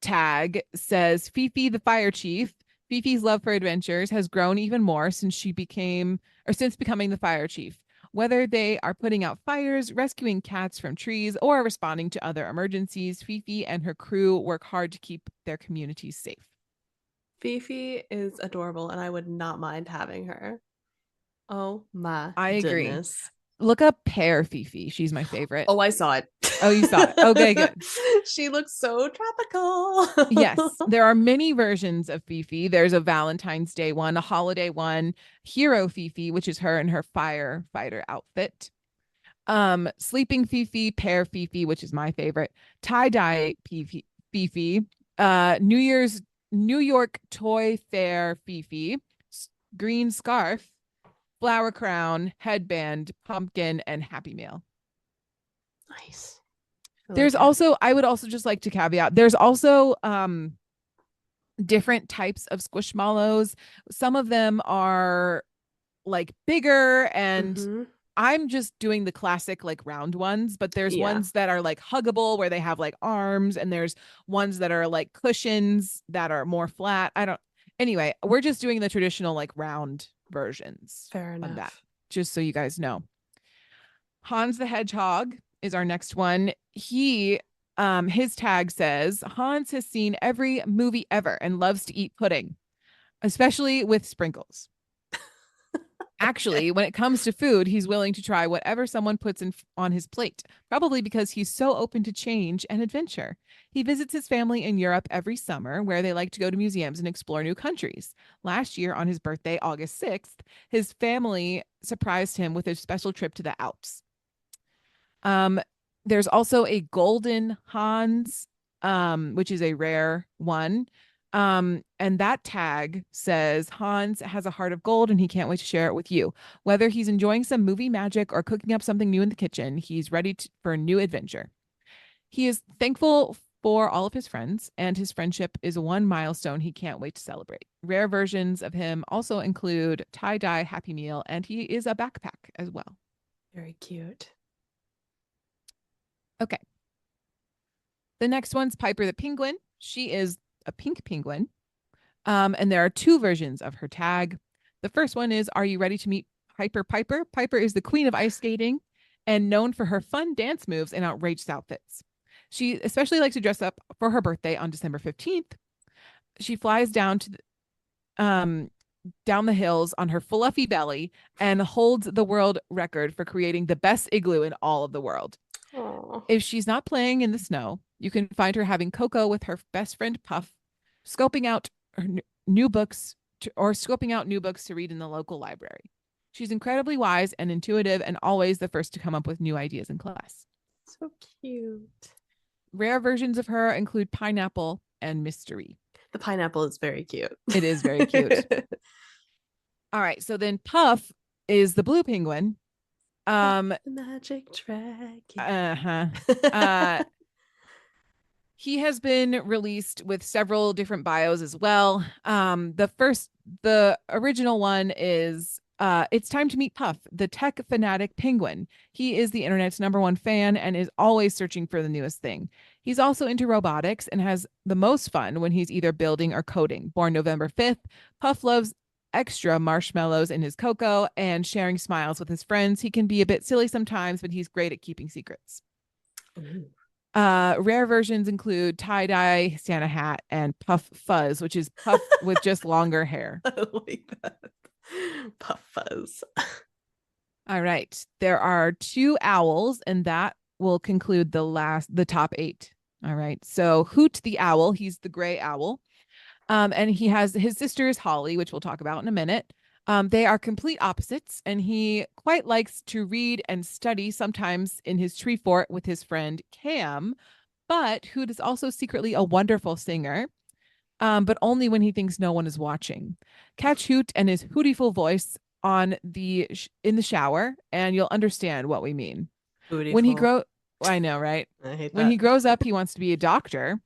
tag says Fifi the fire chief. Fifi's love for adventures has grown even more since becoming the fire chief. Whether they are putting out fires, rescuing cats from trees, or responding to other emergencies, Fifi and her crew work hard to keep their communities safe. Fifi is adorable, and I would not mind having her. Oh my I goodness. agree. Look up Pear Fifi. She's my favorite. Oh, I saw it. Oh, you saw it. Okay, good. She looks so tropical. Yes, there are many versions of Fifi. There's a Valentine's Day one, a holiday one, Hero Fifi, which is her in her firefighter outfit. Sleeping Fifi, Pear Fifi, which is my favorite, tie-dye Fifi, New York Toy Fair Fifi, green scarf, flower crown, headband, pumpkin, and Happy Meal. Nice. There's also, I would also just like to caveat, there's also different types of Squishmallows. Some of them are like bigger, and I'm just doing the classic like round ones, but there's ones that are like huggable where they have like arms, and there's ones that are like cushions that are more flat. Anyway, we're just doing the traditional like round versions Fair of that, enough. just so you guys know. Hans the Hedgehog is our next one. His tag says Hans has seen every movie ever and loves to eat pudding, especially with sprinkles. Okay. Actually, when it comes to food, he's willing to try whatever someone puts on his plate, probably because he's so open to change and adventure. He visits his family in Europe every summer, where they like to go to museums and explore new countries. Last year, on his birthday, August 6th, his family surprised him with a special trip to the Alps. Um, there's also a golden Hans, which is a rare one. And that tag says Hans has a heart of gold and he can't wait to share it with you. Whether he's enjoying some movie magic or cooking up something new in the kitchen, he's ready for a new adventure. He is thankful for all of his friends, and his friendship is one milestone he can't wait to celebrate. Rare versions of him also include tie-dye Happy Meal, and he is a backpack as well. Very cute. Okay. The next one's Piper the Penguin. She is a pink penguin. And there are two versions of her tag. The first one is, are you ready to meet Piper Piper? Piper is the queen of ice skating and known for her fun dance moves and outrageous outfits. She especially likes to dress up for her birthday on December 15th. She flies down the hills on her fluffy belly and holds the world record for creating the best igloo in all of the world. Oh, If she's not playing in the snow, you can find her having cocoa with her best friend Puff, scoping out her new books scoping out new books to read in the local library. She's incredibly wise and intuitive and always the first to come up with new ideas in class. so cute. Rare versions of her include pineapple and mystery. The pineapple is very cute. It is very cute. All right, so then Puff is the blue penguin. The magic dragon. Uh-huh. He has been released with several different bios as well. The original one is it's time to meet Puff, the tech fanatic penguin. He is the internet's #1 fan and is always searching for the newest thing. He's also into robotics and has the most fun when he's either building or coding. Born November 5th, Puff loves extra marshmallows in his cocoa and sharing smiles with his friends. He can be a bit silly sometimes, but he's great at keeping secrets. Ooh. Rare versions include tie-dye Santa hat and Puff Fuzz, which is Puff with just longer hair. I like that. Puff Fuzz. All right. There are 2 owls, and that will conclude the top 8. All right. So Hoot the owl, he's the gray owl. And he has his sister is Holly, which we'll talk about in a minute. They are complete opposites, and he quite likes to read and study, sometimes in his tree fort with his friend Cam. But Hoot is also secretly a wonderful singer, but only when he thinks no one is watching. Catch Hoot and his hootiful voice in the shower, and you'll understand what we mean. When he Beautiful. grow, I know, right? I hate When he that. grows up, he wants to be a doctor,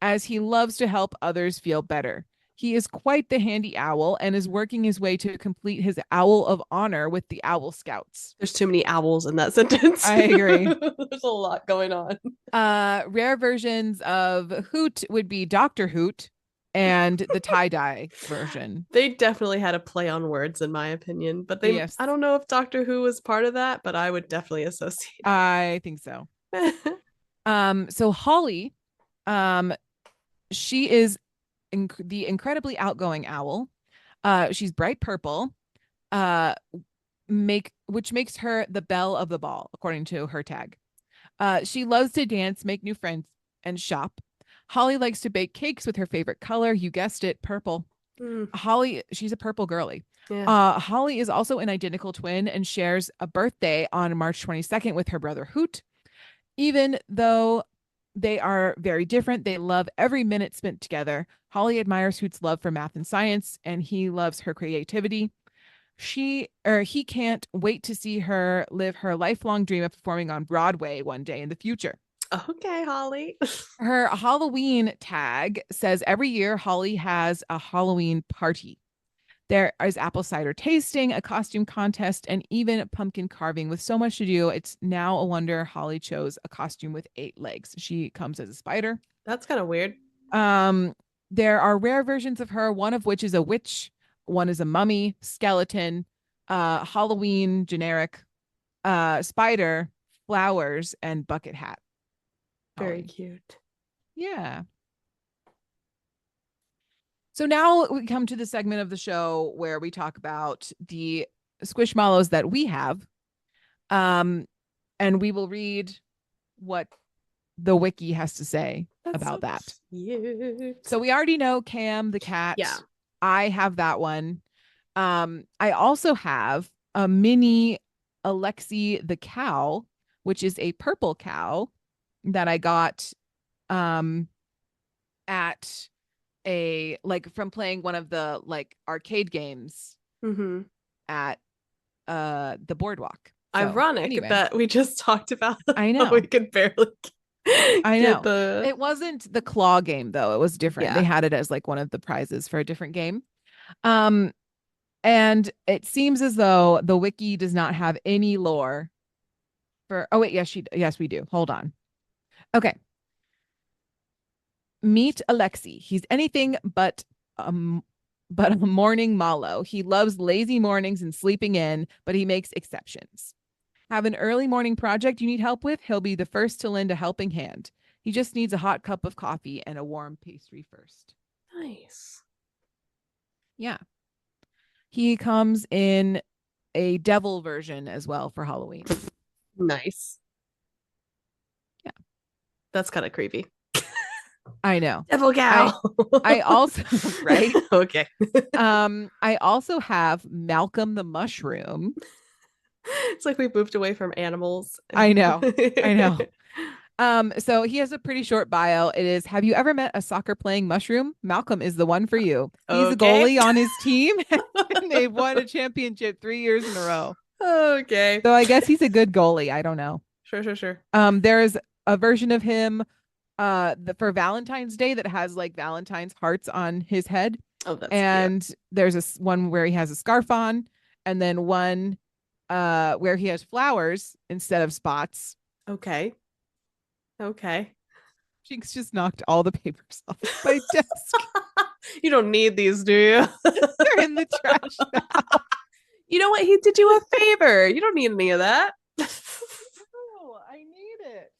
as he loves to help others feel better. He is quite the handy owl and is working his way to complete his Owl of Honor with the Owl Scouts. There's too many owls in that sentence. I agree. There's a lot going on. Rare versions of Hoot would be Dr. Hoot and the tie-dye version. They definitely had a play on words, in my opinion. But Yes, I don't know if Doctor Who was part of that, but I would definitely associate. I think so. So Holly, um, she is the incredibly outgoing owl. She's bright purple, uh, which makes her the belle of the ball, according to her tag. She loves to dance, make new friends, and shop. Holly likes to bake cakes with her favorite color. You guessed it, purple. Mm, Holly, she's a purple girly. yeah. Holly is also an identical twin and shares a birthday on March 22nd with her brother Hoot. Even though they are very different, they love every minute spent together. Holly admires Hoot's love for math and science, and he loves her creativity. He can't wait to see her live her lifelong dream of performing on Broadway one day in the future. Okay, Holly. Her Halloween tag says every year Holly has a Halloween party. There is apple cider tasting, a costume contest, and even pumpkin carving. With so much to do, it's now a wonder Holly chose a costume with 8 legs. She comes as a spider. That's kind of weird. Um, There are rare versions of her, one of which is a witch, one is a mummy, skeleton, Halloween generic, spider, flowers, and bucket hat. Very Holly. cute. Yeah. So now we come to the segment of the show where we talk about the Squishmallows that we have. And we will read what the wiki has to say That's about so that. cute. So we already know Cam the cat. Yeah. I have that one. I also have a mini Alexi the cow, which is a purple cow that I got at a like from playing one of the like arcade games Mm-hmm. at the boardwalk. So Ironic anyway, that we just talked about I how we know. could barely I get know. the It wasn't the claw game though. It was different. They yeah. had it as like one of the prizes for a different game. Um and it seems as though the wiki does not have any lore for oh wait, yes we do. Hold on. Okay. Meet Alexi. He's anything but a morning mallow. He loves lazy mornings and sleeping in, but he makes exceptions. Have an early morning project you need help with? He'll be the first to lend a helping hand. He just needs a hot cup of coffee and a warm pastry first. Nice. Yeah. He comes in a devil version as well for Halloween. Nice. Yeah. That's kind of creepy. I know. Devil cow. I also right. Okay. I also have Malcolm the mushroom. It's like we moved away from animals. I know. I know. So he has a pretty short bio. It is, have you ever met a soccer playing mushroom? Malcolm is the one for you. He's a Okay. goalie on his team and they've won a championship 3 years in a row. Okay. So I guess he's a good goalie. I don't know. Sure. There's a version of him for Valentine's Day that has like Valentine's hearts on his head. Oh, that's cute. And there's one where he has a scarf on, and then one where he has flowers instead of spots. Okay. Jinx just knocked all the papers off my desk. You don't need these, do you? They're in the trash now. You know what? He did you a favor. You don't need any of that. Oh, I need it.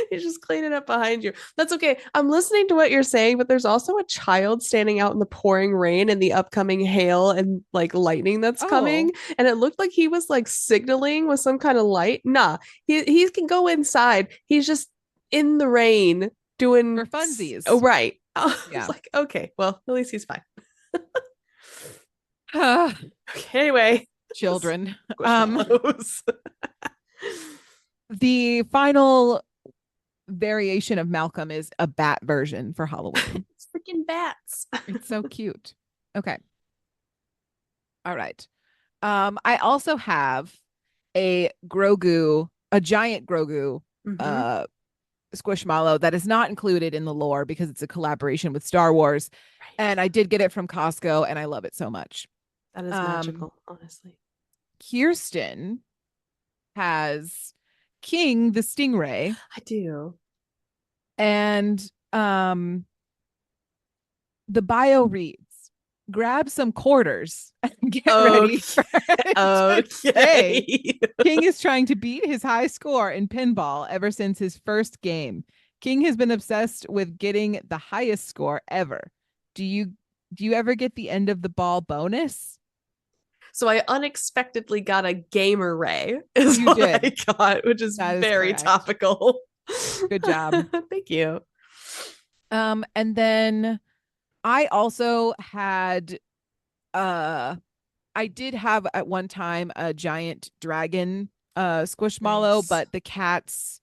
He's just cleaning up behind you. That's okay. I'm listening to what you're saying, but there's also a child standing out in the pouring rain and the upcoming hail and like lightning that's coming. Oh, And it looked like he was like signaling with some kind of light. Nah, he can go inside. He's just in the rain doing for funsies. Oh, right. I Yeah. was like, okay, well, at least he's fine. Okay, Anyway, children. Squishmallows. The final variation of Malcolm is a bat version for Halloween. It's freaking bats. It's so cute. Okay. All right. I also have a giant Grogu Mm-hmm. Squishmallow that is not included in the lore because it's a collaboration with Star Wars. Right. And I did get it from Costco and I love it so much. That is magical, honestly. Kirsten has King the Stingray. I do. And the bio reads, grab some quarters and get ready for Okay. King is trying to beat his high score in pinball ever since his first game. King has been obsessed with getting the highest score ever. Do you ever get the end of the ball bonus? So I unexpectedly got a gamer ray is You what did. I got, which is That is very correct. topical. Good job. Thank you. And then I also had I did have at one time a giant dragon Squishmallow, Nice. but the cats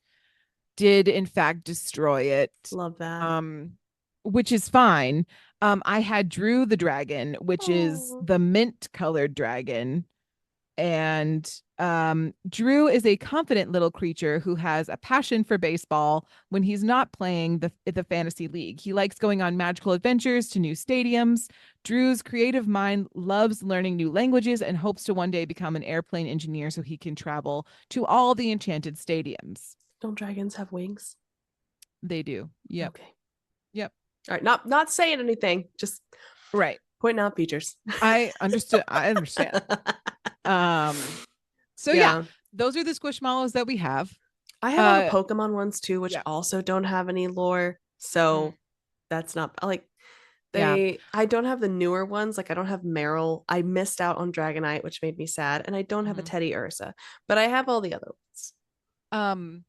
did in fact destroy it. Love that. Which is fine. I had Drew the dragon, which is Aw. the mint colored dragon. And Drew is a confident little creature who has a passion for baseball when he's not playing the fantasy league. He likes going on magical adventures to new stadiums. Drew's creative mind loves learning new languages and hopes to one day become an airplane engineer so he can travel to all the enchanted stadiums. Don't dragons have wings? They do. Yep. Okay. Yep. All right, not saying anything, just Right. pointing out features. I understood. I understand. So yeah, Yeah. those are the Squishmallows that we have. I have all the Pokemon ones too, which Yeah. also don't have any lore. So that's not like I don't have the newer ones. Like I don't have Meryl. I missed out on Dragonite, which made me sad. And I don't have a Teddy Ursa, but I have all the other ones.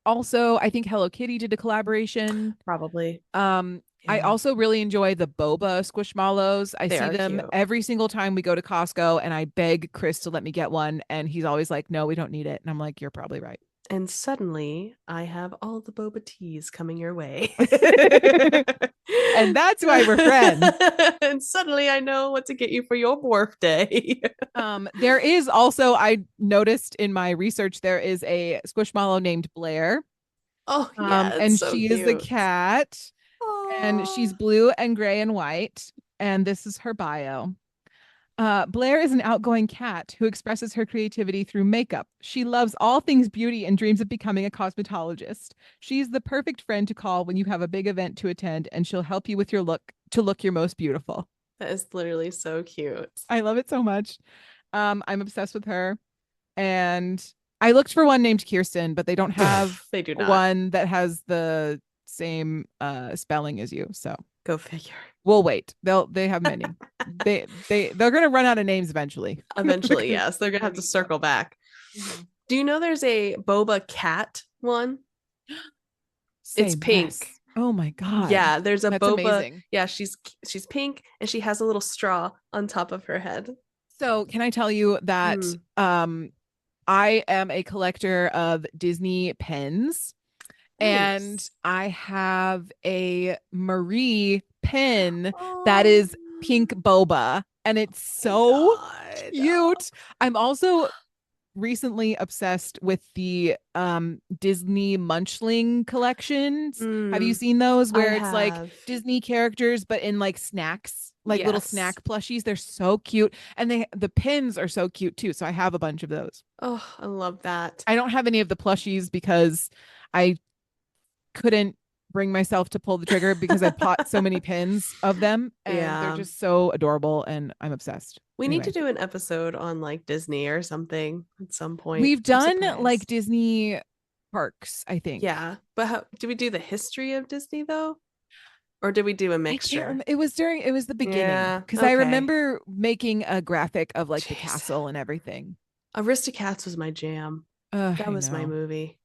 Also, I think Hello Kitty did a collaboration. Probably. I also really enjoy the boba Squishmallows. I They see are them cute. every single time we go to Costco, and I beg Chris to let me get one, and he's always like, "No, we don't need it." And I'm like, "You're probably right." And suddenly I have all the boba teas coming your way. And that's why we're friends. And suddenly I know what to get you for your birthday. There is also, I noticed in my research, there is a Squishmallow named Blair. Oh yeah, it's And so she cute. is the cat. And she's blue and gray and white. And this is her bio. Blair is an outgoing cat who expresses her creativity through makeup. She loves all things beauty and dreams of becoming a cosmetologist. She's the perfect friend to call when you have a big event to attend, and she'll help you with your look to look your most beautiful. That is literally so cute. I love it so much. I'm obsessed with her. And I looked for one named Kirsten, but they don't have they do not. one that has the same spelling as you. So go figure. We'll wait. They have many. they're gonna run out of names eventually. Eventually, yes. They're gonna have to circle back. Mm-hmm. Do you know there's a boba cat one? It's pink. Yes. Oh my god. Yeah, there's a That's boba. Amazing. Yeah, she's pink and she has a little straw on top of her head. So can I tell you that I am a collector of Disney pens. Nice. And I have a Marie pen that is pink boba, and it's so cute. I'm also recently obsessed with the Disney Munchling collections. Have you seen those where it's like Disney characters but in like snacks, like little snack plushies? They're so cute, and the pins are so cute too. So I have a bunch of those. Oh, I love that. I don't have any of the plushies because I couldn't bring myself to pull the trigger because I bought so many pins of them, and they're just so adorable, and I'm obsessed. We need to do an episode on like Disney or something at some point. We've done like Disney parks, I think. Yeah, but did we do the history of Disney though? Or did we do a mixture? It was the beginning, because I remember making a graphic of like the castle and everything. Aristocats was my jam. That was my movie.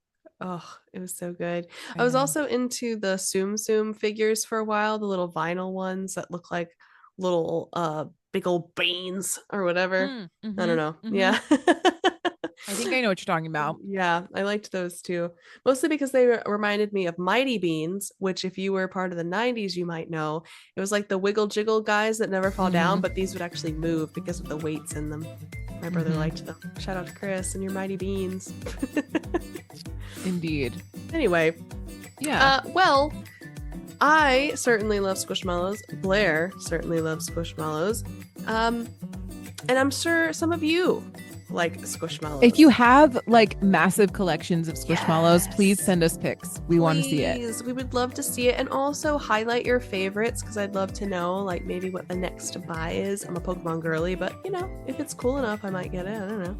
Oh, it was so good. I was also into the Tsum Tsum figures for a while, the little vinyl ones that look like little big old beans or whatever. I don't know. Yeah. I think I know what you're talking about. Yeah, I liked those too. Mostly because they reminded me of Mighty Beans, which if you were part of the 90s, you might know. It was like the wiggle jiggle guys that never fall down, but these would actually move because of the weights in them. My brother liked them. Shout out to Chris and your Mighty Beans. Indeed. Anyway. Yeah. Well, I certainly love Squishmallows. Blair certainly loves Squishmallows. And I'm sure some of you like Squishmallows. If you have like massive collections of Squishmallows, please send us pics. We want to see it. We would love to see it, and also highlight your favorites, because I'd love to know like maybe what the next to buy is. I'm a Pokemon girly, but you know, if it's cool enough, I might get it. I don't know.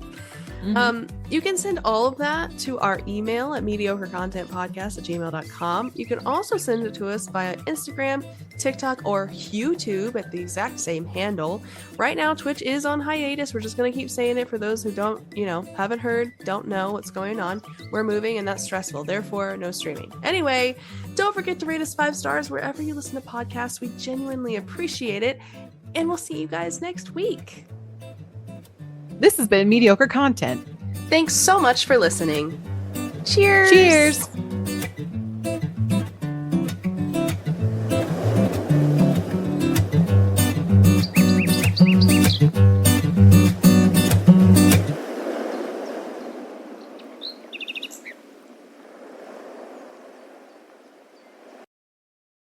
You can send all of that to our email at mediocrecontentpodcast@gmail.com. You can also send it to us via Instagram, TikTok, or YouTube at the exact same handle. Right now, Twitch is on hiatus. We're just going to keep saying it for those who don't, haven't heard, don't know what's going on. We're moving, and that's stressful. Therefore, no streaming. Anyway, don't forget to rate us 5 stars wherever you listen to podcasts. We genuinely appreciate it. And we'll see you guys next week. This has been Mediocre Content. Thanks so much for listening. Cheers! Cheers!